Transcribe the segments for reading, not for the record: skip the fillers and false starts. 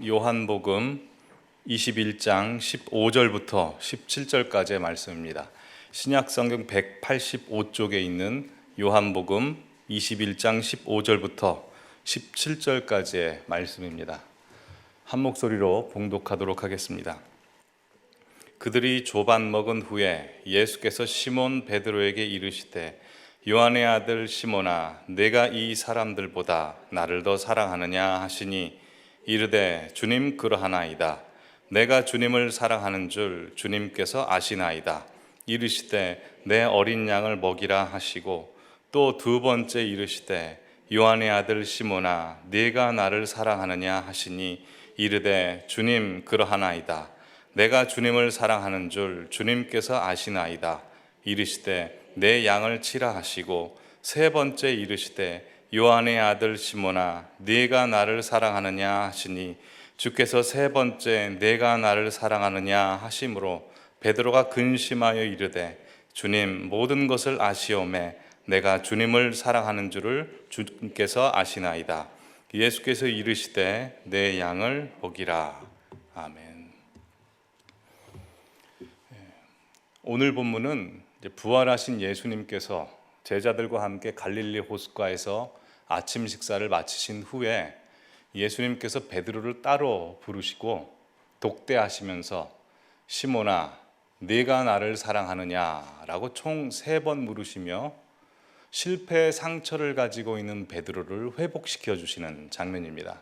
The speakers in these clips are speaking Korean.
요한복음 21장 15절부터 17절까지의 말씀입니다. 신약성경 185쪽에 있는 요한복음 21장 15절부터 17절까지의 말씀입니다. 한 목소리로 봉독하도록 하겠습니다. 그들이 조반 먹은 후에 예수께서 시몬 베드로에게 이르시되 요한의 아들 시몬아, 내가 이 사람들보다 나를 더 사랑하느냐 하시니 이르되 주님 그러하나이다. 내가 주님을 사랑하는 줄 주님께서 아시나이다. 이르시되 내 어린 양을 먹이라 하시고 또 두 번째 이르시되 요한의 아들 시몬아, 네가 나를 사랑하느냐 하시니 이르되 주님 그러하나이다. 내가 주님을 사랑하는 줄 주님께서 아시나이다. 이르시되 내 양을 치라 하시고 세 번째 이르시되 요한의 아들 시몬아, 네가 나를 사랑하느냐 하시니 주께서 세 번째 내가 나를 사랑하느냐 하심으로 베드로가 근심하여 이르되 주님, 모든 것을 아시오매 내가 주님을 사랑하는 줄을 주님께서 아시나이다. 예수께서 이르시되 내 양을 먹이라. 아멘. 오늘 본문은 부활하신 예수님께서 제자들과 함께 갈릴리 호숫가에서 아침 식사를 마치신 후에 예수님께서 베드로를 따로 부르시고 독대하시면서 시몬아, 네가 나를 사랑하느냐라고 총 3번 물으시며 실패의 상처를 가지고 있는 베드로를 회복시켜 주시는 장면입니다.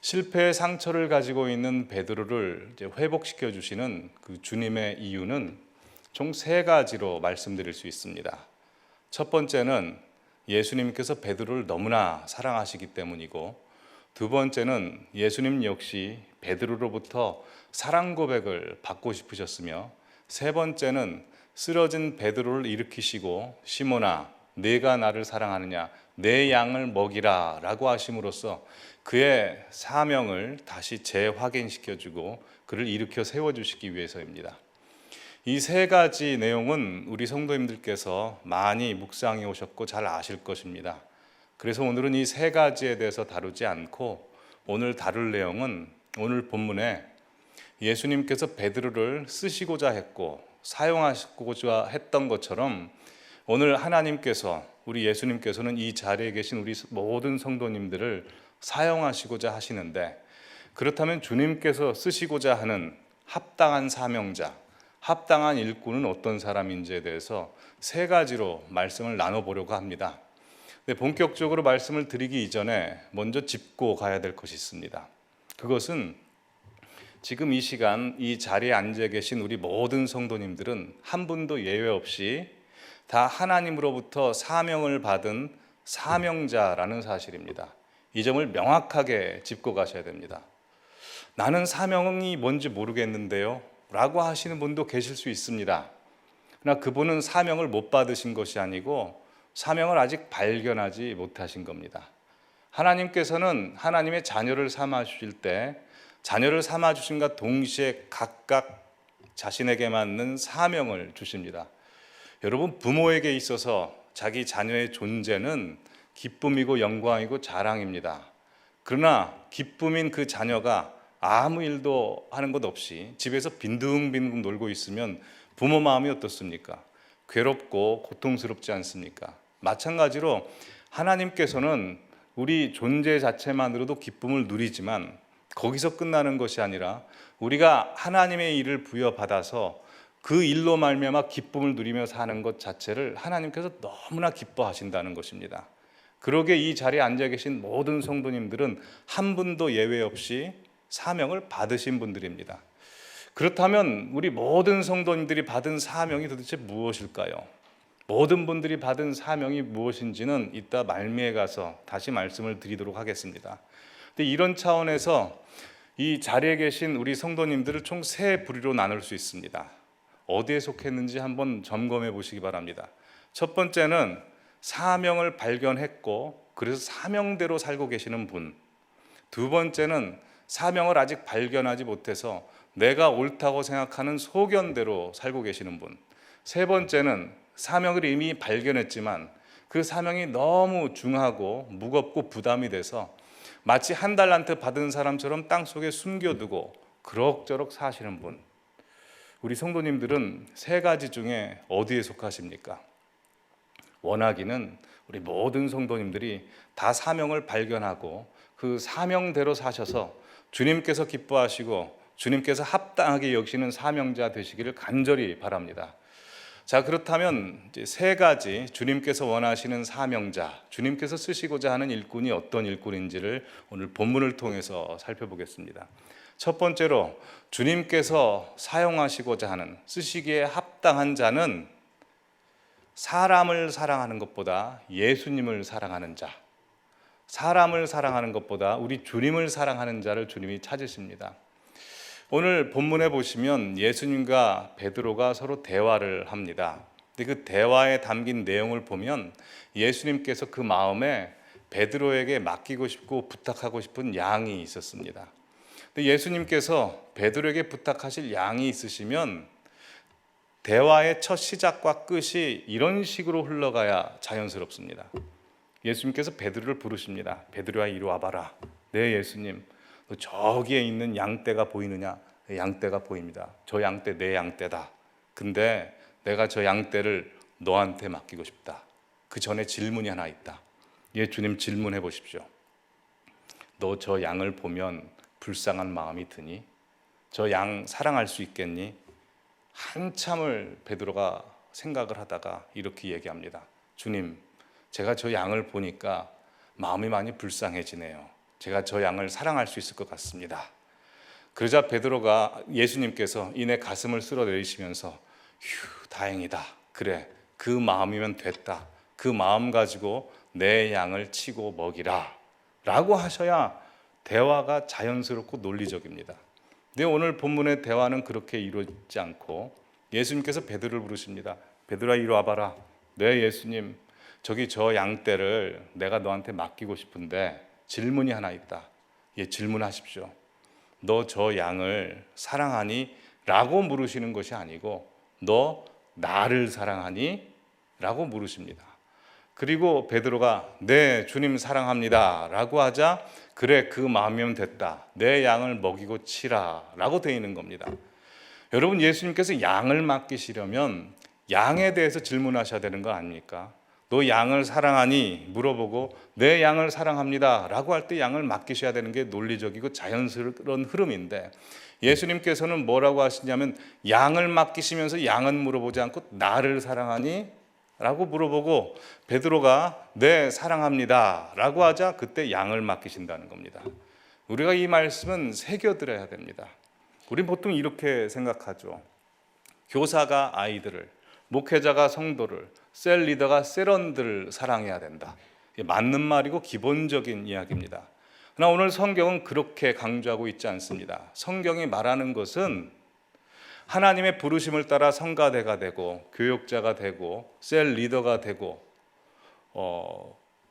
실패의 상처를 가지고 있는 베드로를 회복시켜 주시는 그 주님의 이유는 총 3가지로 말씀드릴 수 있습니다. 첫 번째는 예수님께서 베드로를 너무나 사랑하시기 때문이고, 두 번째는 예수님 역시 베드로로부터 사랑 고백을 받고 싶으셨으며, 세 번째는 쓰러진 베드로를 일으키시고 시몬아, 네가 나를 사랑하느냐, 내 양을 먹이라 라고 하심으로써 그의 사명을 다시 재확인시켜주고 그를 일으켜 세워주시기 위해서입니다. 이 3가지 내용은 우리 성도님들께서 많이 묵상해 오셨고 잘 아실 것입니다. 그래서 오늘은 이 3가지에 대해서 다루지 않고 오늘 다룰 내용은 오늘 본문에 예수님께서 베드로를 쓰시고자 했고 사용하시고자 했던 것처럼 오늘 하나님께서, 우리 예수님께서는 이 자리에 계신 우리 모든 성도님들을 사용하시고자 하시는데, 그렇다면 주님께서 쓰시고자 하는 합당한 사명자, 합당한 일꾼은 어떤 사람인지에 대해서 3가지로 말씀을 나눠보려고 합니다. 근데 본격적으로 말씀을 드리기 이전에 먼저 짚고 가야 될 것이 있습니다. 그것은 지금 이 시간 이 자리에 앉아 계신 우리 모든 성도님들은 한 분도 예외 없이 다 하나님으로부터 사명을 받은 사명자라는 사실입니다. 이 점을 명확하게 짚고 가셔야 됩니다. 나는 사명이 뭔지 모르겠는데요 라고 하시는 분도 계실 수 있습니다. 그러나 그분은 사명을 못 받으신 것이 아니고 사명을 아직 발견하지 못하신 겁니다. 하나님께서는 하나님의 자녀를 삼아 주실 때 자녀를 삼아 주심과 동시에 각각 자신에게 맞는 사명을 주십니다. 여러분, 부모에게 있어서 자기 자녀의 존재는 기쁨이고 영광이고 자랑입니다. 그러나 기쁨인 그 자녀가 아무 일도 하는 것 없이 집에서 빈둥빈둥 놀고 있으면 부모 마음이 어떻습니까? 괴롭고 고통스럽지 않습니까? 마찬가지로 하나님께서는 우리 존재 자체만으로도 기쁨을 누리지만 거기서 끝나는 것이 아니라 우리가 하나님의 일을 부여받아서 그 일로 말미암아 기쁨을 누리며 사는 것 자체를 하나님께서 너무나 기뻐하신다는 것입니다. 그러게 이 자리에 앉아 계신 모든 성도님들은 한 분도 예외 없이 사명을 받으신 분들입니다. 그렇다면 우리 모든 성도님들이 받은 사명이 도대체 무엇일까요? 모든 분들이 받은 사명이 무엇인지는 이따 말미에 가서 다시 말씀을 드리도록 하겠습니다. 근데 이런 차원에서 이 자리에 계신 우리 성도님들을 총 3부류로 나눌 수 있습니다. 어디에 속했는지 한번 점검해 보시기 바랍니다. 첫 번째는 사명을 발견했고 그래서 사명대로 살고 계시는 분. 두 번째는 사명을 아직 발견하지 못해서 내가 옳다고 생각하는 소견대로 살고 계시는 분. 세 번째는 사명을 이미 발견했지만 그 사명이 너무 중하고 무겁고 부담이 돼서 마치 한 달란트 받은 사람처럼 땅속에 숨겨두고 그럭저럭 사시는 분, 우리 성도님들은 세 가지 중에 어디에 속하십니까? 원하기는 우리 모든 성도님들이 다 사명을 발견하고 그 사명대로 사셔서 주님께서 기뻐하시고 주님께서 합당하게 여기시는 사명자 되시기를 간절히 바랍니다. 자, 그렇다면 이제 세 가지 주님께서 원하시는 사명자, 주님께서 쓰시고자 하는 일꾼이 어떤 일꾼인지를 오늘 본문을 통해서 살펴보겠습니다. 첫 번째로 주님께서 사용하시고자 하는, 쓰시기에 합당한 자는 사람을 사랑하는 것보다 예수님을 사랑하는 자, 사람을 사랑하는 것보다 우리 주님을 사랑하는 자를 주님이 찾으십니다. 오늘 본문에 보시면 예수님과 베드로가 서로 대화를 합니다. 근데 그 대화에 담긴 내용을 보면 예수님께서 그 마음에 베드로에게 맡기고 싶고 부탁하고 싶은 양이 있었습니다. 근데 예수님께서 베드로에게 부탁하실 양이 있으시면 대화의 첫 시작과 끝이 이런 식으로 흘러가야 자연스럽습니다. 예수님께서 베드로를 부르십니다. 베드로야, 이리 와봐라. 네, 예수님. 저기에 있는 양떼가 보이느냐? 양떼가 보입니다. 저 양떼 내 양떼다. 근데 내가 저 양떼를 너한테 맡기고 싶다. 그 전에 질문이 하나 있다. 예, 주님, 질문해 보십시오. 너 저 양을 보면 불쌍한 마음이 드니? 저 양 사랑할 수 있겠니? 한참을 베드로가 생각을 하다가 이렇게 얘기합니다. 주님, 제가 저 양을 보니까 마음이 많이 불쌍해지네요. 제가 저 양을 사랑할 수 있을 것 같습니다. 그러자 베드로가, 예수님께서 이내 가슴을 쓸어내리시면서 휴, 다행이다. 그래, 그 마음이면 됐다. 그 마음 가지고 내 양을 치고 먹이라 라고 하셔야 대화가 자연스럽고 논리적입니다. 근데 오늘 본문의 대화는 그렇게 이루어지지 않고 예수님께서 베드로를 부르십니다. 베드로야, 이리 와봐라. 네, 예수님, 저기 저 양떼를 내가 너한테 맡기고 싶은데 질문이 하나 있다. 예, 질문하십시오. 너 저 양을 사랑하니? 라고 물으시는 것이 아니고 너 나를 사랑하니? 라고 물으십니다. 그리고 베드로가 네, 주님 사랑합니다 라고 하자 그래, 그 마음이면 됐다. 내 양을 먹이고 치라 라고 되어 있는 겁니다. 여러분, 예수님께서 양을 맡기시려면 양에 대해서 질문하셔야 되는 거 아닙니까? 너 양을 사랑하니? 물어보고 내 양을 사랑합니다 라고 할 때 양을 맡기셔야 되는 게 논리적이고 자연스러운 흐름인데 예수님께서는 뭐라고 하시냐면 양을 맡기시면서 양은 물어보지 않고 나를 사랑하니? 라고 물어보고 베드로가 네, 사랑합니다 라고 하자 그때 양을 맡기신다는 겁니다. 우리가 이 말씀은 새겨들어야 됩니다. 우린 보통 이렇게 생각하죠. 교사가 아이들을, 목회자가 성도를, 셀 리더가 셀원들을 사랑해야 된다. 맞는 말이고 기본적인 이야기입니다. 그러나 오늘 성경은 그렇게 강조하고 있지 않습니다. 성경이 말하는 것은 하나님의 부르심을 따라 성가대가 되고 교육자가 되고 셀 리더가 되고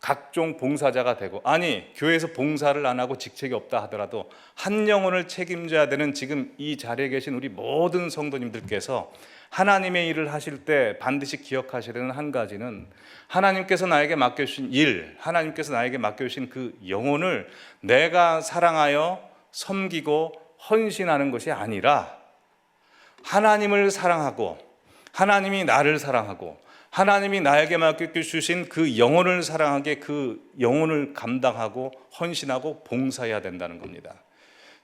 각종 봉사자가 되고, 아니 교회에서 봉사를 안 하고 직책이 없다 하더라도 한 영혼을 책임져야 되는 지금 이 자리에 계신 우리 모든 성도님들께서 하나님의 일을 하실 때 반드시 기억하셔야 되는 한 가지는 하나님께서 나에게 맡겨주신 일, 하나님께서 나에게 맡겨주신 그 영혼을 내가 사랑하여 섬기고 헌신하는 것이 아니라 하나님을 사랑하고 하나님이 나를 사랑하고 하나님이 나에게 맡겨주신 그 영혼을 사랑하게 그 영혼을 감당하고 헌신하고 봉사해야 된다는 겁니다.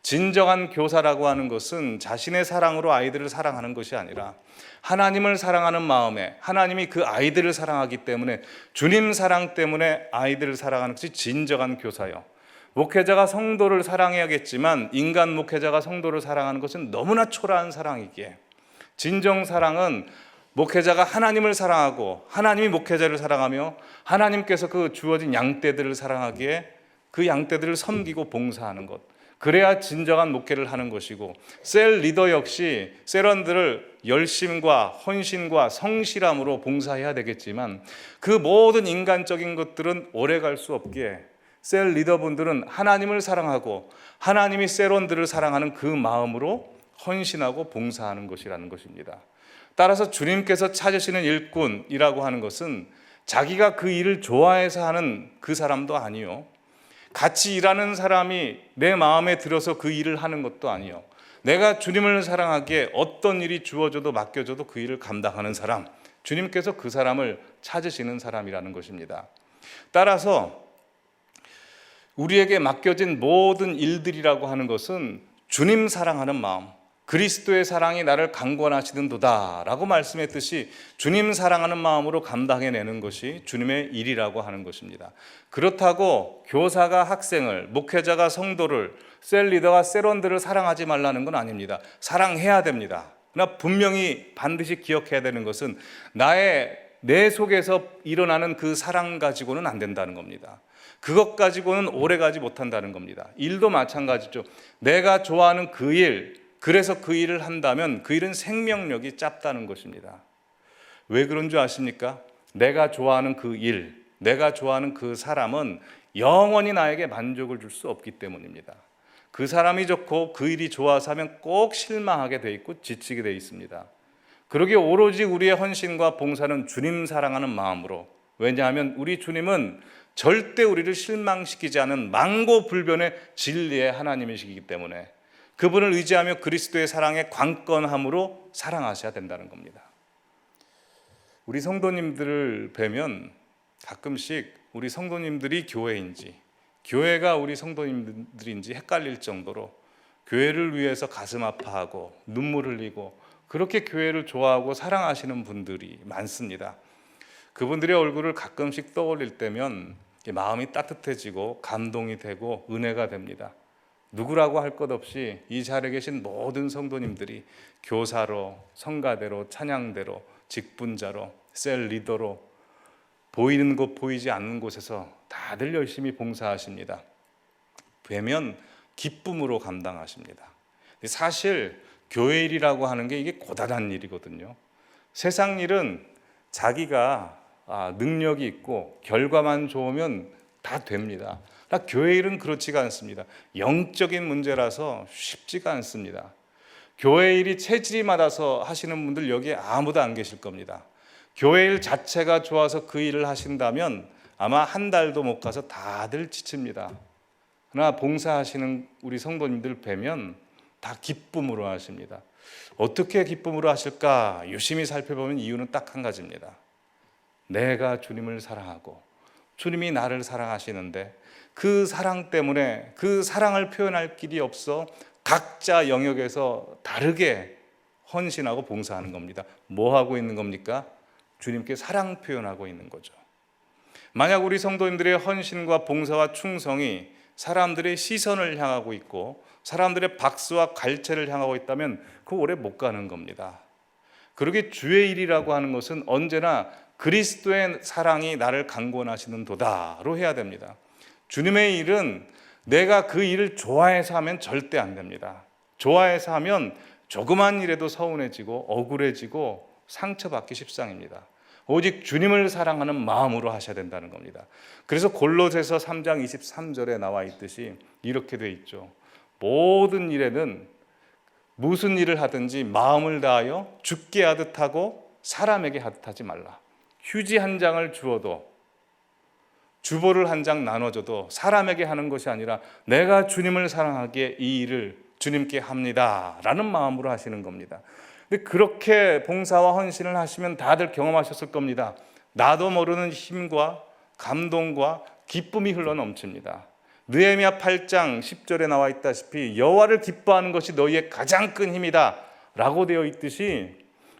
진정한 교사라고 하는 것은 자신의 사랑으로 아이들을 사랑하는 것이 아니라 하나님을 사랑하는 마음에 하나님이 그 아이들을 사랑하기 때문에 주님 사랑 때문에 아이들을 사랑하는 것이 진정한 교사요. 목회자가 성도를 사랑해야겠지만 인간 목회자가 성도를 사랑하는 것은 너무나 초라한 사랑이기에 진정 사랑은 목회자가 하나님을 사랑하고 하나님이 목회자를 사랑하며 하나님께서 그 주어진 양떼들을 사랑하기에 그 양떼들을 섬기고 봉사하는 것, 그래야 진정한 목회를 하는 것이고 셀 리더 역시 셀원들을 열심과 헌신과 성실함으로 봉사해야 되겠지만 그 모든 인간적인 것들은 오래 갈 수 없기에 셀 리더분들은 하나님을 사랑하고 하나님이 셀원들을 사랑하는 그 마음으로 헌신하고 봉사하는 것이라는 것입니다. 따라서 주님께서 찾으시는 일꾼이라고 하는 것은 자기가 그 일을 좋아해서 하는 그 사람도 아니요, 같이 일하는 사람이 내 마음에 들어서 그 일을 하는 것도 아니요. 내가 주님을 사랑하기에 어떤 일이 주어져도 맡겨져도 그 일을 감당하는 사람, 주님께서 그 사람을 찾으시는 사람이라는 것입니다. 따라서 우리에게 맡겨진 모든 일들이라고 하는 것은 주님 사랑하는 마음, 그리스도의 사랑이 나를 강권하시는도다 라고 말씀했듯이 주님 사랑하는 마음으로 감당해내는 것이 주님의 일이라고 하는 것입니다. 그렇다고 교사가 학생을, 목회자가 성도를, 셀 리더가 셀원들을 사랑하지 말라는 건 아닙니다. 사랑해야 됩니다. 그러나 분명히 반드시 기억해야 되는 것은 내 속에서 일어나는 그 사랑 가지고는 안 된다는 겁니다. 그것 가지고는 오래가지 못한다는 겁니다. 일도 마찬가지죠. 내가 좋아하는 그 일, 그래서 그 일을 한다면 그 일은 생명력이 짧다는 것입니다. 왜 그런 줄 아십니까? 내가 좋아하는 그 일, 내가 좋아하는 그 사람은 영원히 나에게 만족을 줄 수 없기 때문입니다. 그 사람이 좋고 그 일이 좋아서 하면 꼭 실망하게 돼 있고 지치게 돼 있습니다. 그러기에 오로지 우리의 헌신과 봉사는 주님 사랑하는 마음으로, 왜냐하면 우리 주님은 절대 우리를 실망시키지 않은 망고불변의 진리의 하나님이시기 때문에 그분을 의지하며 그리스도의 사랑에 관건함으로 사랑하셔야 된다는 겁니다. 우리 성도님들을 뵈면 가끔씩 우리 성도님들이 교회인지 교회가 우리 성도님들인지 헷갈릴 정도로 교회를 위해서 가슴 아파하고 눈물 흘리고 그렇게 교회를 좋아하고 사랑하시는 분들이 많습니다. 그분들의 얼굴을 가끔씩 떠올릴 때면 마음이 따뜻해지고 감동이 되고 은혜가 됩니다. 누구라고 할 것 없이 이 자리에 계신 모든 성도님들이 교사로, 성가대로, 찬양대로, 직분자로, 셀 리더로 보이는 곳 보이지 않는 곳에서 다들 열심히 봉사하십니다. 뵈면 기쁨으로 감당하십니다. 사실 교회 일이라고 하는 게 이게 고단한 일이거든요. 세상 일은 자기가 능력이 있고 결과만 좋으면 다 됩니다. 그러나 교회 일은 그렇지가 않습니다. 영적인 문제라서 쉽지가 않습니다. 교회 일이 체질이 맞아서 하시는 분들 여기에 아무도 안 계실 겁니다. 교회 일 자체가 좋아서 그 일을 하신다면 아마 한 달도 못 가서 다들 지칩니다. 그러나 봉사하시는 우리 성도님들 뵈면 다 기쁨으로 하십니다. 어떻게 기쁨으로 하실까? 유심히 살펴보면 이유는 딱 한 가지입니다. 내가 주님을 사랑하고 주님이 나를 사랑하시는데 그 사랑 때문에 그 사랑을 표현할 길이 없어 각자 영역에서 다르게 헌신하고 봉사하는 겁니다. 뭐 하고 있는 겁니까? 주님께 사랑 표현하고 있는 거죠. 만약 우리 성도님들의 헌신과 봉사와 충성이 사람들의 시선을 향하고 있고 사람들의 박수와 갈채를 향하고 있다면 그 오래 못 가는 겁니다. 그러게 주의 일이라고 하는 것은 언제나 그리스도의 사랑이 나를 강권하시는 도다로 해야 됩니다. 주님의 일은 내가 그 일을 좋아해서 하면 절대 안 됩니다. 좋아해서 하면 조그만 일에도 서운해지고 억울해지고 상처받기 십상입니다. 오직 주님을 사랑하는 마음으로 하셔야 된다는 겁니다. 그래서 골로새서 3장 23절에 나와 있듯이 이렇게 돼 있죠. 모든 일에는 무슨 일을 하든지 마음을 다하여 주께 하듯 하고 사람에게 하듯 하지 말라. 휴지 한 장을 주어도 주보를 한 장 나눠줘도 사람에게 하는 것이 아니라 내가 주님을 사랑하기에 이 일을 주님께 합니다 라는 마음으로 하시는 겁니다. 근데 그렇게 봉사와 헌신을 하시면 다들 경험하셨을 겁니다. 나도 모르는 힘과 감동과 기쁨이 흘러넘칩니다. 느헤미야 8장 10절에 나와 있다시피 여호와를 기뻐하는 것이 너희의 가장 큰 힘이다 라고 되어 있듯이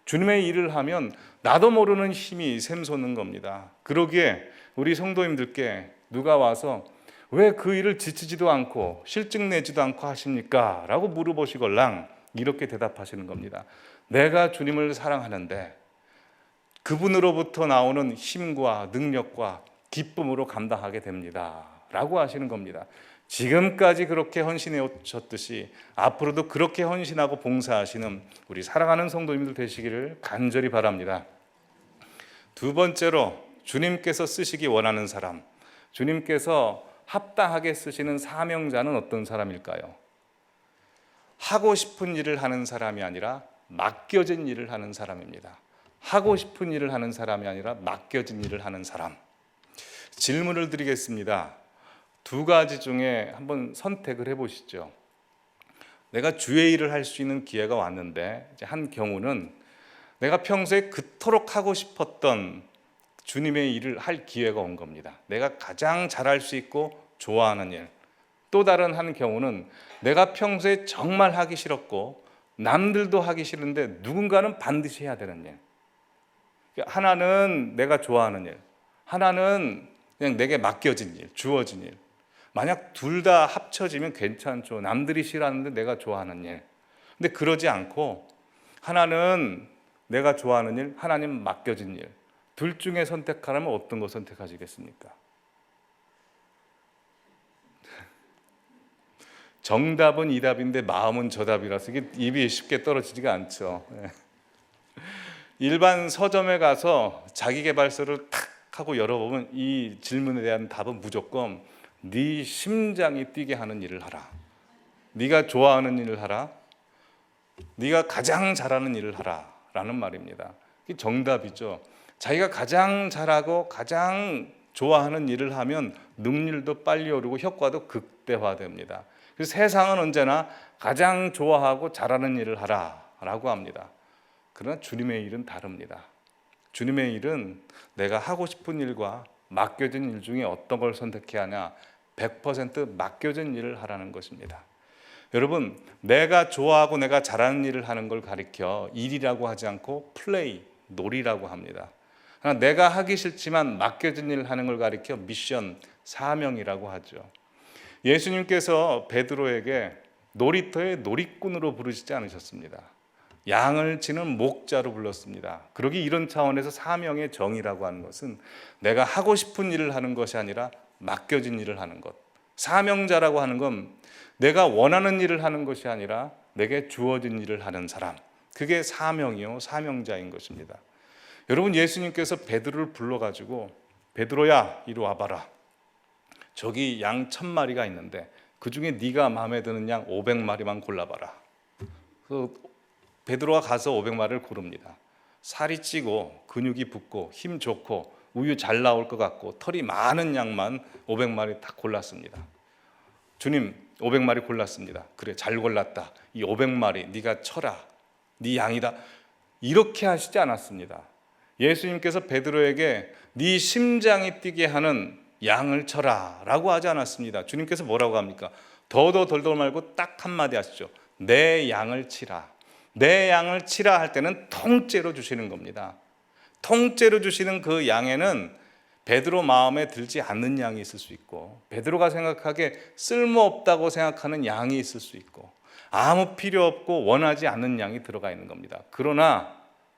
주님의 일을 하면 나도 모르는 힘이 샘솟는 겁니다. 그러기에 우리 성도님들께 누가 와서 왜 그 일을 지치지도 않고 실증 내지도 않고 하십니까? 라고 물어보시걸랑 이렇게 대답하시는 겁니다. 내가 주님을 사랑하는데 그분으로부터 나오는 힘과 능력과 기쁨으로 감당하게 됩니다 라고 하시는 겁니다. 지금까지 그렇게 헌신해 오셨듯이 앞으로도 그렇게 헌신하고 봉사하시는 우리 사랑하는 성도님들 되시기를 간절히 바랍니다. 두 번째로 주님께서 쓰시기 원하는 사람, 주님께서 합당하게 쓰시는 사명자는 어떤 사람일까요? 하고 싶은 일을 하는 사람이 아니라 맡겨진 일을 하는 사람입니다. 하고 싶은 일을 하는 사람이 아니라 맡겨진 일을 하는 사람. 질문을 드리겠습니다. 두 가지 중에 한번 선택을 해보시죠. 내가 주의 일을 할 수 있는 기회가 왔는데, 이제 한 경우는 내가 평소에 그토록 하고 싶었던 주님의 일을 할 기회가 온 겁니다. 내가 가장 잘할 수 있고 좋아하는 일. 또 다른 한 경우는 내가 평소에 정말 하기 싫었고 남들도 하기 싫은데 누군가는 반드시 해야 되는 일. 하나는 내가 좋아하는 일, 하나는 그냥 내게 맡겨진 일, 주어진 일. 만약 둘 다 합쳐지면 괜찮죠. 남들이 싫어하는데 내가 좋아하는 일. 근데 그러지 않고 하나는 내가 좋아하는 일, 하나님 맡겨진 일. 둘 중에 선택하라면 어떤 거 선택하시겠습니까? 정답은 이 답인데 마음은 저 답이라서 이게 입이 쉽게 떨어지지가 않죠. 일반 서점에 가서 자기계발서를 탁 하고 열어보면 이 질문에 대한 답은 무조건 네 심장이 뛰게 하는 일을 하라. 네가 좋아하는 일을 하라. 네가 가장 잘하는 일을 하라 라는 말입니다. 이게 정답이죠. 자기가 가장 잘하고 가장 좋아하는 일을 하면 능률도 빨리 오르고 효과도 극대화됩니다. 그래서 세상은 언제나 가장 좋아하고 잘하는 일을 하라라고 합니다. 그러나 주님의 일은 다릅니다. 주님의 일은 내가 하고 싶은 일과 맡겨진 일 중에 어떤 걸 선택해야 하냐, 100% 맡겨진 일을 하라는 것입니다. 여러분, 내가 좋아하고 내가 잘하는 일을 하는 걸 가리켜 일이라고 하지 않고 플레이, 놀이라고 합니다. 그러나 내가 하기 싫지만 맡겨진 일을 하는 걸 가리켜 미션, 사명이라고 하죠. 예수님께서 베드로에게 놀이터의 놀이꾼으로 부르시지 않으셨습니다. 양을 치는 목자로 불렀습니다. 그러기 이런 차원에서 사명의 정의라고 하는 것은 내가 하고 싶은 일을 하는 것이 아니라 맡겨진 일을 하는 것. 사명자라고 하는 건 내가 원하는 일을 하는 것이 아니라 내게 주어진 일을 하는 사람. 그게 사명이요, 사명자인 것입니다. 여러분, 예수님께서 베드로를 불러가지고 베드로야 이리 와봐라. 저기 양 1000마리가 있는데 그 중에 네가 마음에 드는 양 500마리만 골라봐라. 베드로가 가서 500마리를 고릅니다. 살이 찌고 근육이 붙고 힘 좋고 우유 잘 나올 것 같고 털이 많은 양만 500마리 딱 골랐습니다. 주님, 500마리 골랐습니다. 그래, 잘 골랐다. 이 500마리 네가 쳐라. 네 양이다. 이렇게 하시지 않았습니다. 예수님께서 베드로에게 네 심장이 뛰게 하는 양을 쳐라 라고 하지 않았습니다. 주님께서 뭐라고 합니까? 더더 덜덜 말고 딱 한마디 하시죠. 내 양을 치라. 내 양을 치라 할 때는 통째로 주시는 겁니다. 통째로 주시는 그 양에는 베드로 마음에 들지 않는 양이 있을 수 있고, 베드로가 생각하기에 쓸모없다고 생각하는 양이 있을 수 있고, 아무 필요 없고 원하지 않는 양이 들어가 있는 겁니다. 그러나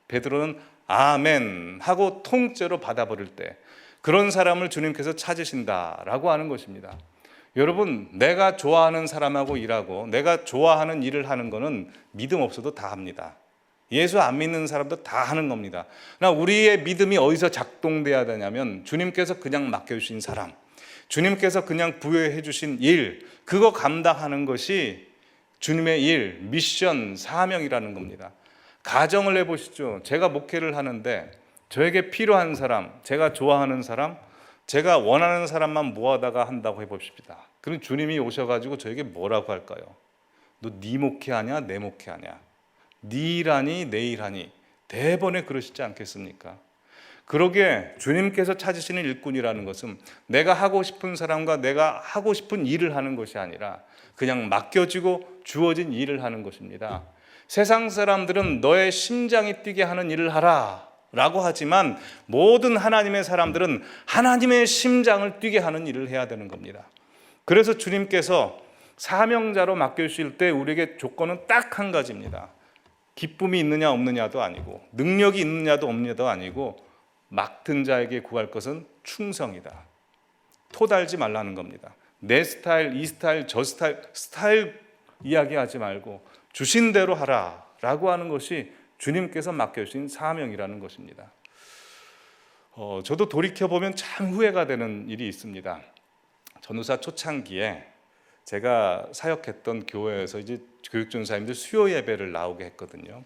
베드로는 아멘 하고 통째로 받아버릴 때 그런 사람을 주님께서 찾으신다라고 하는 것입니다. 여러분, 내가 좋아하는 사람하고 일하고 내가 좋아하는 일을 하는 거는 믿음 없어도 다 합니다. 예수 안 믿는 사람도 다 하는 겁니다. 그러나 우리의 믿음이 어디서 작동돼야 되냐면 주님께서 그냥 맡겨주신 사람, 주님께서 그냥 부여해 주신 일, 그거 감당하는 것이 주님의 일, 미션, 사명이라는 겁니다. 가정을 해보시죠. 제가 목회를 하는데 저에게 필요한 사람, 제가 좋아하는 사람, 제가 원하는 사람만 모아다가 한다고 해봅시다. 그럼 주님이 오셔가지고 저에게 뭐라고 할까요? 너 네 목회하냐 내 목회하냐, 네 일하니 내 일하니, 대번에 그러시지 않겠습니까? 그러기에 주님께서 찾으시는 일꾼이라는 것은 내가 하고 싶은 사람과 내가 하고 싶은 일을 하는 것이 아니라 그냥 맡겨지고 주어진 일을 하는 것입니다. 세상 사람들은 너의 심장이 뛰게 하는 일을 하라 라고 하지만 모든 하나님의 사람들은 하나님의 심장을 뛰게 하는 일을 해야 되는 겁니다. 그래서 주님께서 사명자로 맡겨주실 때 우리에게 조건은 딱 한 가지입니다. 기쁨이 있느냐 없느냐도 아니고 능력이 있느냐도 없느냐도 아니고 맡은 자에게 구할 것은 충성이다. 토달지 말라는 겁니다. 내 스타일, 이 스타일, 저 스타일 이야기하지 말고 주신 대로 하라 라고 하는 것이 주님께서 맡겨주신 사명이라는 것입니다. 저도 돌이켜보면 참 후회가 되는 일이 있습니다. 전도사 초창기에 제가 사역했던 교회에서 이제 교육전사님들 수요 예배를 나오게 했거든요.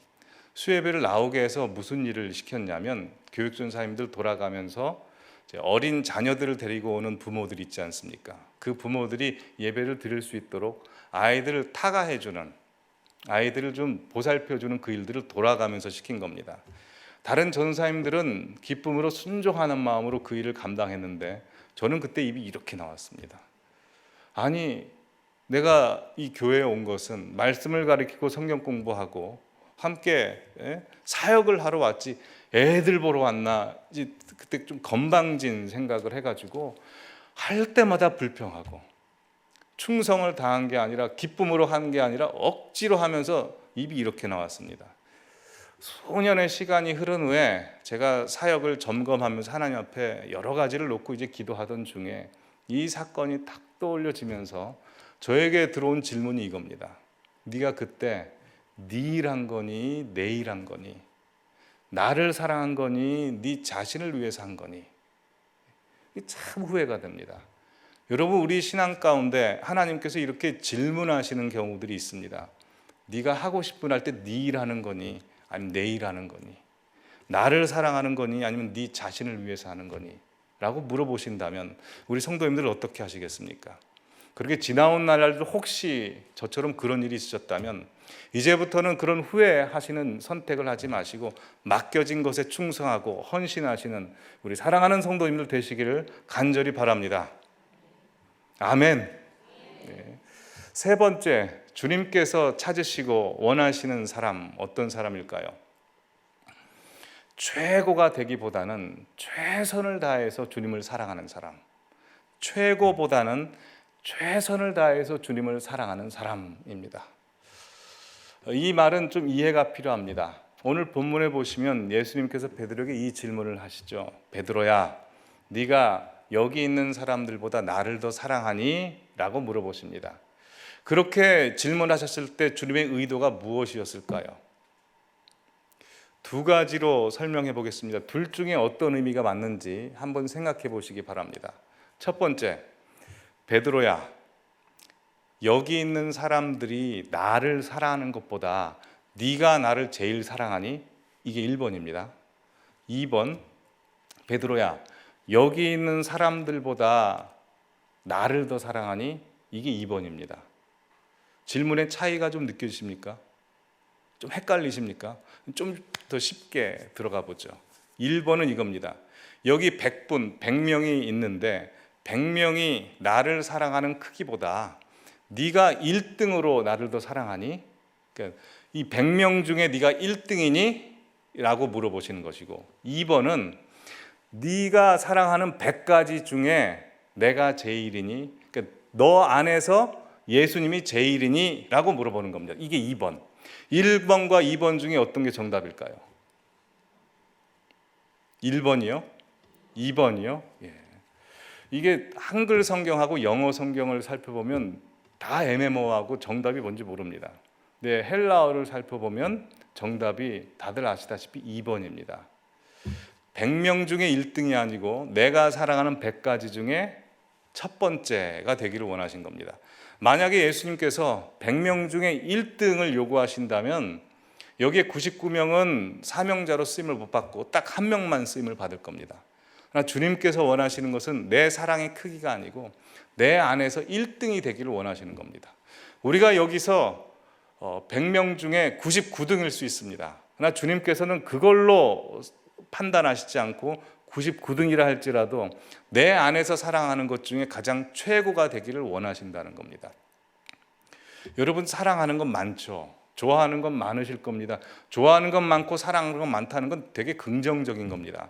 수요 예배를 나오게 해서 무슨 일을 시켰냐면 교육전사님들 돌아가면서 이제 어린 자녀들을 데리고 오는 부모들이 있지 않습니까? 그 부모들이 예배를 드릴 수 있도록 아이들을 타가해주는, 아이들을 좀 보살펴주는 그 일들을 돌아가면서 시킨 겁니다. 다른 전사님들은 기쁨으로 순종하는 마음으로 그 일을 감당했는데 저는 그때 입이 이렇게 나왔습니다. 아니, 내가 이 교회에 온 것은 말씀을 가르치고 성경 공부하고 함께 사역을 하러 왔지 애들 보러 왔나. 그때 좀 건방진 생각을 해가지고 할 때마다 불평하고, 충성을 다한 게 아니라 기쁨으로 한 게 아니라 억지로 하면서 입이 이렇게 나왔습니다. 수년의 시간이 흐른 후에 제가 사역을 점검하면서 하나님 앞에 여러 가지를 놓고 이제 기도하던 중에 이 사건이 탁 떠올려지면서 저에게 들어온 질문이 이겁니다. 네가 그때 네 일 한 거니 내 일 한 거니, 나를 사랑한 거니 네 자신을 위해서 한 거니? 참 후회가 됩니다. 여러분, 우리 신앙 가운데 하나님께서 이렇게 질문하시는 경우들이 있습니다. 네가 하고 싶은 할 때 네 일 하는 거니 아니면 내 일 하는 거니, 나를 사랑하는 거니 아니면 네 자신을 위해서 하는 거니 라고 물어보신다면 우리 성도님들 어떻게 하시겠습니까? 그렇게 지나온 날들 혹시 저처럼 그런 일이 있으셨다면 이제부터는 그런 후회하시는 선택을 하지 마시고 맡겨진 것에 충성하고 헌신하시는 우리 사랑하는 성도님들 되시기를 간절히 바랍니다. 아멘. 네. 세 번째, 주님께서 찾으시고 원하시는 사람, 어떤 사람일까요? 최고가 되기보다는 최선을 다해서 주님을 사랑하는 사람, 최고보다는 최선을 다해서 주님을 사랑하는 사람입니다. 이 말은 좀 이해가 필요합니다. 오늘 본문에 보시면 예수님께서 베드로에게 이 질문을 하시죠. 베드로야, 네가 여기 있는 사람들보다 나를 더 사랑하니? 라고 물어보십니다. 그렇게 질문하셨을 때 주님의 의도가 무엇이었을까요? 두 가지로 설명해 보겠습니다. 둘 중에 어떤 의미가 맞는지 한번 생각해 보시기 바랍니다. 첫 번째, 베드로야, 여기 있는 사람들이 나를 사랑하는 것보다 네가 나를 제일 사랑하니? 이게 1번입니다. 2번, 베드로야, 여기 있는 사람들보다 나를 더 사랑하니? 이게 2번입니다. 질문의 차이가 좀 느껴지십니까? 좀 헷갈리십니까? 좀 더 쉽게 들어가 보죠. 1번은 이겁니다. 여기 100분, 100명이 있는데 100명이 나를 사랑하는 크기보다 네가 1등으로 나를 더 사랑하니? 그러니까 이 100명 중에 네가 1등이니? 라고 물어보시는 것이고, 2번은 네가 사랑하는 100가지 중에 내가 제일이니? 그러니까 너 안에서 예수님이 제일이니? 라고 물어보는 겁니다. 이게 2번. 1번과 2번 중에 어떤 게 정답일까요? 1번이요? 2번이요? 예. 이게 한글 성경하고 영어 성경을 살펴보면 다 애매모호하고 정답이 뭔지 모릅니다. 네, 헬라어를 살펴보면 정답이 다들 아시다시피 2번입니다. 100명 중에 1등이 아니고 내가 사랑하는 100가지 중에 첫 번째가 되기를 원하신 겁니다. 만약에 예수님께서 100명 중에 1등을 요구하신다면 여기에 99명은 사명자로 쓰임을 못 받고 딱 한 명만 쓰임을 받을 겁니다. 그러나 주님께서 원하시는 것은 내 사랑의 크기가 아니고 내 안에서 1등이 되기를 원하시는 겁니다. 우리가 여기서 100명 중에 99등일 수 있습니다. 그러나 주님께서는 그걸로 판단하시지 않고 99등이라 할지라도 내 안에서 사랑하는 것 중에 가장 최고가 되기를 원하신다는 겁니다. 여러분, 사랑하는 건 많죠. 좋아하는 건 많으실 겁니다. 좋아하는 건 많고 사랑하는 건 많다는 건 되게 긍정적인 겁니다.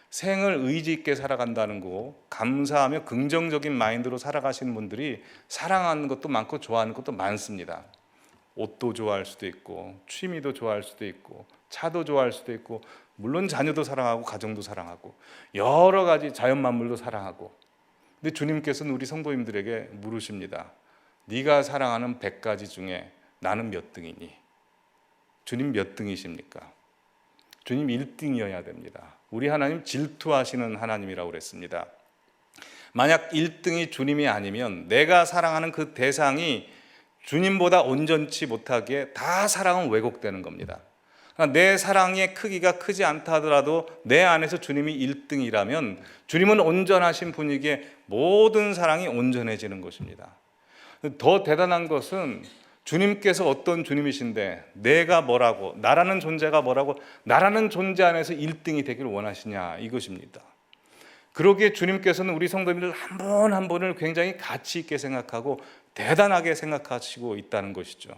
생을 의지 있게 살아간다는 거고, 감사하며 긍정적인 마인드로 살아가시는 분들이 사랑하는 것도 많고 좋아하는 것도 많습니다. 옷도 좋아할 수도 있고, 취미도 좋아할 수도 있고, 차도 좋아할 수도 있고, 물론 자녀도 사랑하고 가정도 사랑하고 여러 가지 자연 만물도 사랑하고. 근데 주님께서는 우리 성도님들에게 물으십니다. 네가 사랑하는 100가지 중에 나는 몇 등이니? 주님 몇 등이십니까? 주님 1등이어야 됩니다. 우리 하나님 질투하시는 하나님이라고 그랬습니다. 만약 1등이 주님이 아니면 내가 사랑하는 그 대상이 주님보다 온전치 못하기에 다 사랑은 왜곡되는 겁니다. 그러니까 내 사랑의 크기가 크지 않다 하더라도 내 안에서 주님이 1등이라면 주님은 온전하신 분이기에 모든 사랑이 온전해지는 것입니다. 더 대단한 것은 주님께서 어떤 주님이신데 내가 뭐라고, 나라는 존재가 뭐라고, 나라는 존재 안에서 1등이 되기를 원하시냐, 이것입니다. 그러기에 주님께서는 우리 성도님들 한 분 한 분을 굉장히 가치 있게 생각하고 대단하게 생각하시고 있다는 것이죠.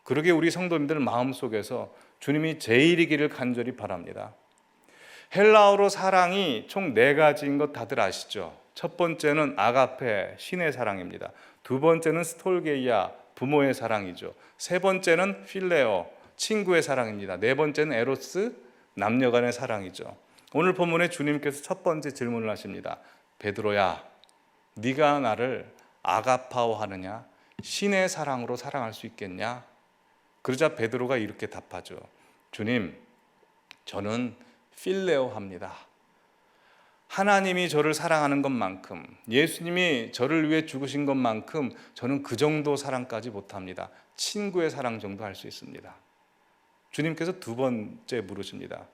그러기에 우리 성도님들 마음속에서 주님이 제일이기를 간절히 바랍니다. 헬라어로 사랑이 총 4가지인 것 다들 아시죠? 첫 번째는 아가페, 신의 사랑입니다. 두 번째는 스톨게이아, 부모의 사랑이죠. 세 번째는 필레오, 친구의 사랑입니다. 네 번째는 에로스, 남녀간의 사랑이죠. 오늘 본문에 주님께서 첫 번째 질문을 하십니다. 베드로야, 네가 나를 아가파오 하느냐? 신의 사랑으로 사랑할 수 있겠냐? 그러자 베드로가 이렇게 답하죠. 주님, 저는 필레오 합니다. 하나님이 저를 사랑하는 것만큼, 예수님이 저를 위해 죽으신 것만큼 저는 그 정도 사랑까지 못합니다. 친구의 사랑 정도 할 수 있습니다. 주님께서 두 번째 물으십니다.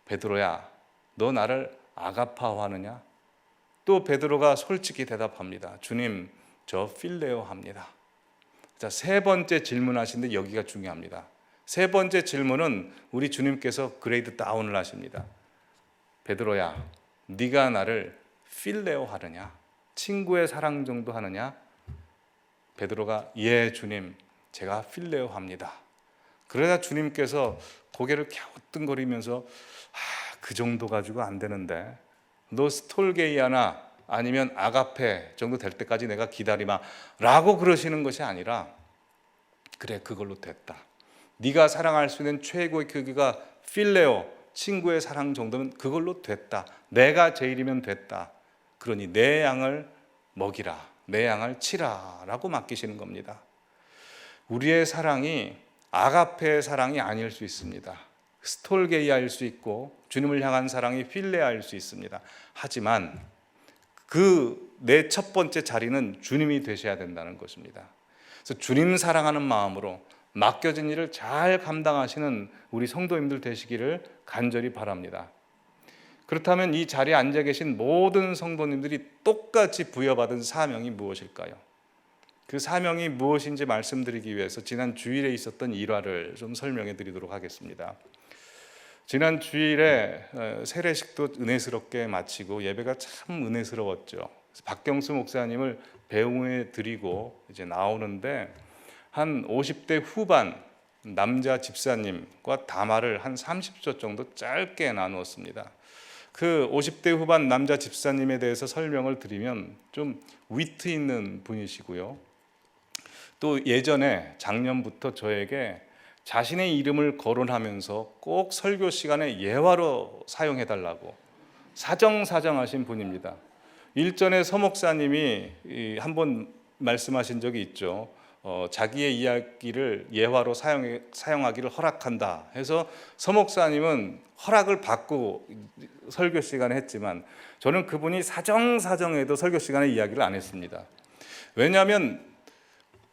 베드로야, 너 나를 아가파오 하느냐? 또 베드로가 솔직히 대답합니다. 주님, 저 필레오 합니다. 자, 세 번째 질문하시는데 여기가 중요합니다. 세 번째 질문은 우리 주님께서 그레이드 다운을 하십니다. 베드로야, 네가 나를 필레오 하느냐? 친구의 사랑 정도 하느냐? 베드로가 예 주님, 제가 필레오 합니다. 그러자 주님께서 고개를 갸우뚱거리면서 그 정도 가지고 안 되는데 너 스톨게이아나 아니면 아가페 정도 될 때까지 내가 기다리마 라고 그러시는 것이 아니라 그래, 그걸로 됐다. 네가 사랑할 수 있는 최고의 크기가 필레오, 친구의 사랑 정도면 그걸로 됐다. 내가 제일이면 됐다. 그러니 내 양을 먹이라, 내 양을 치라 라고 맡기시는 겁니다. 우리의 사랑이 아가페의 사랑이 아닐 수 있습니다. 스톨게이아일 수 있고 주님을 향한 사랑이 필레아일 수 있습니다. 하지만 그 내 첫 번째 자리는 주님이 되셔야 된다는 것입니다. 그래서 주님 사랑하는 마음으로 맡겨진 일을 잘 감당하시는 우리 성도님들 되시기를 간절히 바랍니다. 그렇다면 이 자리에 앉아 계신 모든 성도님들이 똑같이 부여받은 사명이 무엇일까요? 그 사명이 무엇인지 말씀드리기 위해서 지난 주일에 있었던 일화를 좀 설명해 드리도록 하겠습니다. 지난 주일에 세례식도 은혜스럽게 마치고 예배가 참 은혜스러웠죠. 박경수 목사님을 배웅해 드리고 이제 나오는데 한 50대 후반 남자 집사님과 담화를 한 30초 정도 짧게 나누었습니다. 그 50대 후반 남자 집사님에 대해서 설명을 드리면 좀 위트 있는 분이시고요. 또 예전에 작년부터 저에게 자신의 이름을 거론하면서 꼭 설교 시간에 예화로 사용해달라고 사정사정하신 분입니다. 일전에 서 목사님이 한번 말씀하신 적이 있죠. 자기의 이야기를 예화로 사용하기를 허락한다 해서 서 목사님은 허락을 받고 설교 시간에 했지만 저는 그분이 사정사정해도 설교 시간에 이야기를 안 했습니다. 왜냐하면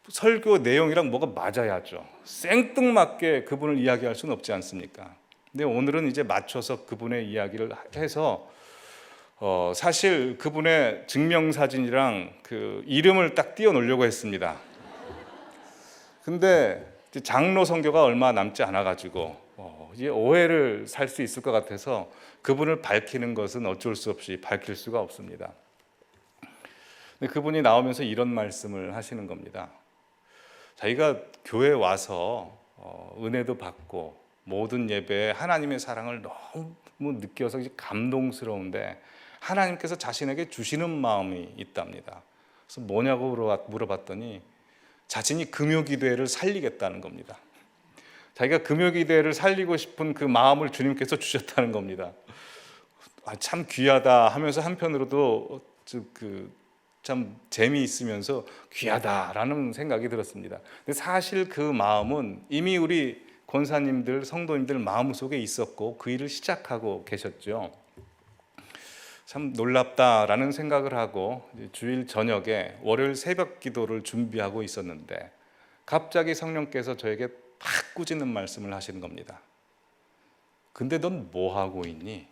설교 내용이랑 뭐가 맞아야죠. 생뚱맞게 그분을 이야기할 수는 없지 않습니까? 근데 오늘은 이제 맞춰서 그분의 이야기를 해서 사실 그분의 증명사진이랑 그 이름을 딱 띄워놓으려고 했습니다. 근데 장로 선교가 얼마 남지 않아가지고 이제 오해를 살 수 있을 것 같아서 그분을 밝히는 것은 어쩔 수 없이 밝힐 수가 없습니다. 근데 그분이 나오면서 이런 말씀을 하시는 겁니다. 자기가 교회에 와서 은혜도 받고 모든 예배에 하나님의 사랑을 너무 느껴서 감동스러운데 하나님께서 자신에게 주시는 마음이 있답니다. 그래서 뭐냐고 물어봤더니 자신이 금요기도회를 살리겠다는 겁니다. 자기가 금요기도회를 살리고 싶은 그 마음을 주님께서 주셨다는 겁니다. 참 귀하다 하면서 한편으로도 참 재미있으면서 귀하다라는 생각이 들었습니다. 근데 사실 그 마음은 이미 우리 권사님들, 성도님들 마음속에 있었고 그 일을 시작하고 계셨죠. 참 놀랍다라는 생각을 하고 주일 저녁에 월요일 새벽 기도를 준비하고 있었는데 갑자기 성령께서 저에게 팍 꾸짖는 말씀을 하시는 겁니다. 근데 넌 뭐 하고 있니?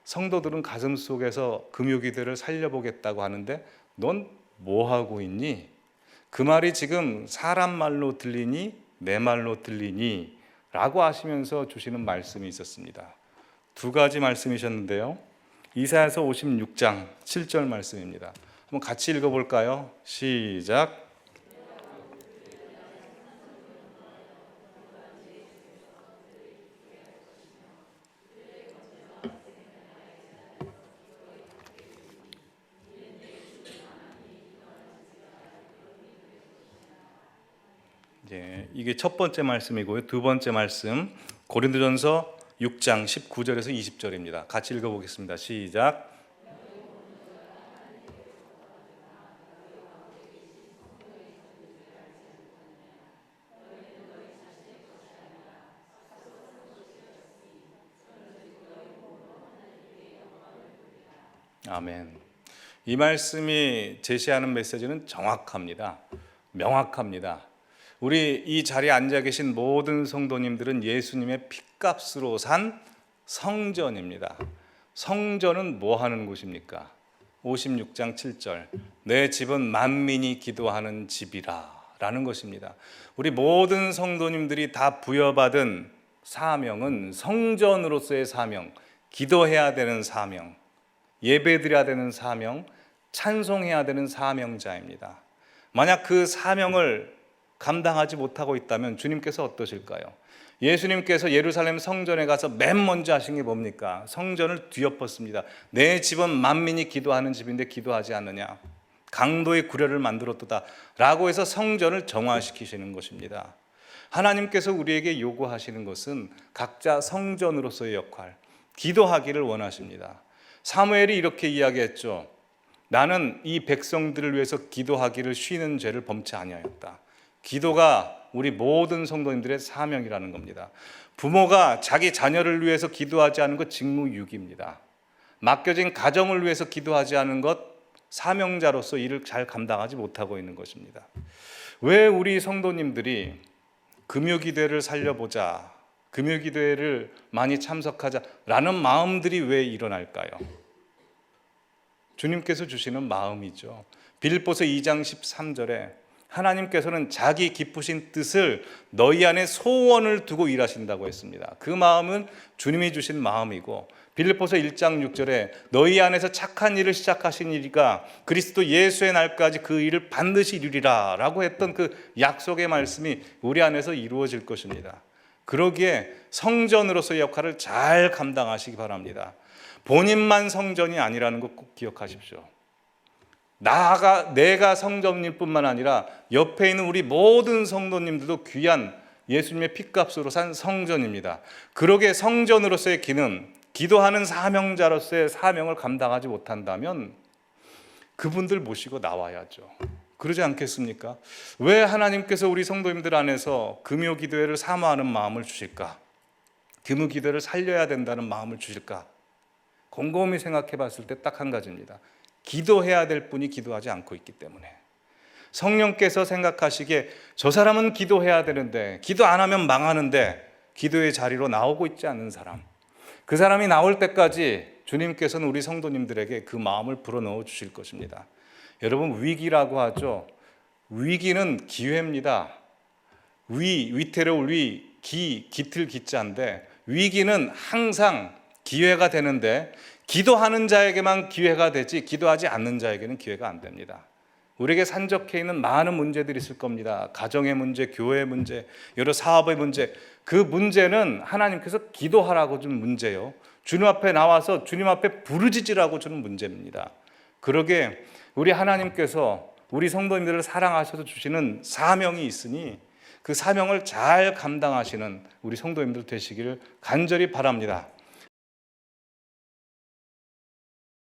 성도들은 가슴 속에서 금요기도를 살려보겠다고 하는데 넌 뭐 하고 있니? 그 말이 지금 사람 말로 들리니 내 말로 들리니? 라고 하시면서 주시는 말씀이 있었습니다. 두 가지 말씀이셨는데요. 이사야서 56장 7절 말씀입니다. 한번 같이 읽어볼까요? 시작. 이게 첫 번째 말씀이고요. 두 번째 말씀 고린도전서 6장 19절에서 20절입니다. 같이 읽어보겠습니다. 시작. 아멘. 이 말씀이 제시하는 메시지는 정확합니다. 명확합니다. 우리 이 자리에 앉아 계신 모든 성도님들은 예수님의 핏값으로 산 성전입니다. 성전은 뭐 하는 곳입니까? 56장 7절 내 집은 만민이 기도하는 집이라 라는 것입니다. 우리 모든 성도님들이 다 부여받은 사명은 성전으로서의 사명, 기도해야 되는 사명, 예배드려야 되는 사명, 찬송해야 되는 사명자입니다. 만약 그 사명을 감당하지 못하고 있다면 주님께서 어떠실까요? 예수님께서 예루살렘 성전에 가서 맨 먼저 하신 게 뭡니까? 성전을 뒤엎었습니다. 내 집은 만민이 기도하는 집인데 기도하지 않느냐? 강도의 구려를 만들었도다 라고 해서 성전을 정화시키시는 것입니다. 하나님께서 우리에게 요구하시는 것은 각자 성전으로서의 역할, 기도하기를 원하십니다. 사무엘이 이렇게 이야기했죠. 나는 이 백성들을 위해서 기도하기를 쉬는 죄를 범치 아니하였다. 기도가 우리 모든 성도님들의 사명이라는 겁니다. 부모가 자기 자녀를 위해서 기도하지 않은 것 직무유기입니다. 맡겨진 가정을 위해서 기도하지 않은 것 사명자로서 일을 잘 감당하지 못하고 있는 것입니다. 왜 우리 성도님들이 금요기도회를 살려보자, 금요기도회를 많이 참석하자라는 마음들이 왜 일어날까요? 주님께서 주시는 마음이죠. 빌립보서 2장 13절에 하나님께서는 자기 기쁘신 뜻을 너희 안에 소원을 두고 일하신다고 했습니다. 그 마음은 주님이 주신 마음이고, 빌립보서 1장 6절에 너희 안에서 착한 일을 시작하신 이가 그리스도 예수의 날까지 그 일을 반드시 이루리라 라고 했던 그 약속의 말씀이 우리 안에서 이루어질 것입니다. 그러기에 성전으로서의 역할을 잘 감당하시기 바랍니다. 본인만 성전이 아니라는 것 꼭 기억하십시오. 내가 성전일 뿐만 아니라 옆에 있는 우리 모든 성도님들도 귀한 예수님의 핏값으로 산 성전입니다. 그러기에 성전으로서의 기능, 기도하는 사명자로서의 사명을 감당하지 못한다면 그분들 모시고 나와야죠. 그러지 않겠습니까? 왜 하나님께서 우리 성도님들 안에서 금요기도회를 사모하는 마음을 주실까? 금요기도회를 살려야 된다는 마음을 주실까? 곰곰이 생각해 봤을 때 딱 한 가지입니다. 기도해야 될 분이 기도하지 않고 있기 때문에. 성령께서 생각하시기에 저 사람은 기도해야 되는데 기도 안 하면 망하는데 기도의 자리로 나오고 있지 않는 사람, 그 사람이 나올 때까지 주님께서는 우리 성도님들에게 그 마음을 불어넣어 주실 것입니다. 여러분, 위기라고 하죠. 위기는 기회입니다. 위태로울 위, 깃틀 기자인데 위기는 항상 기회가 되는데 기도하는 자에게만 기회가 되지 기도하지 않는 자에게는 기회가 안 됩니다. 우리에게 산적해 있는 많은 문제들이 있을 겁니다. 가정의 문제, 교회의 문제, 여러 사업의 문제. 그 문제는 하나님께서 기도하라고 준 문제요, 주님 앞에 나와서 주님 앞에 부르짖으라고 주는 문제입니다. 그러게 우리 하나님께서 우리 성도님들을 사랑하셔서 주시는 사명이 있으니 그 사명을 잘 감당하시는 우리 성도님들 되시기를 간절히 바랍니다.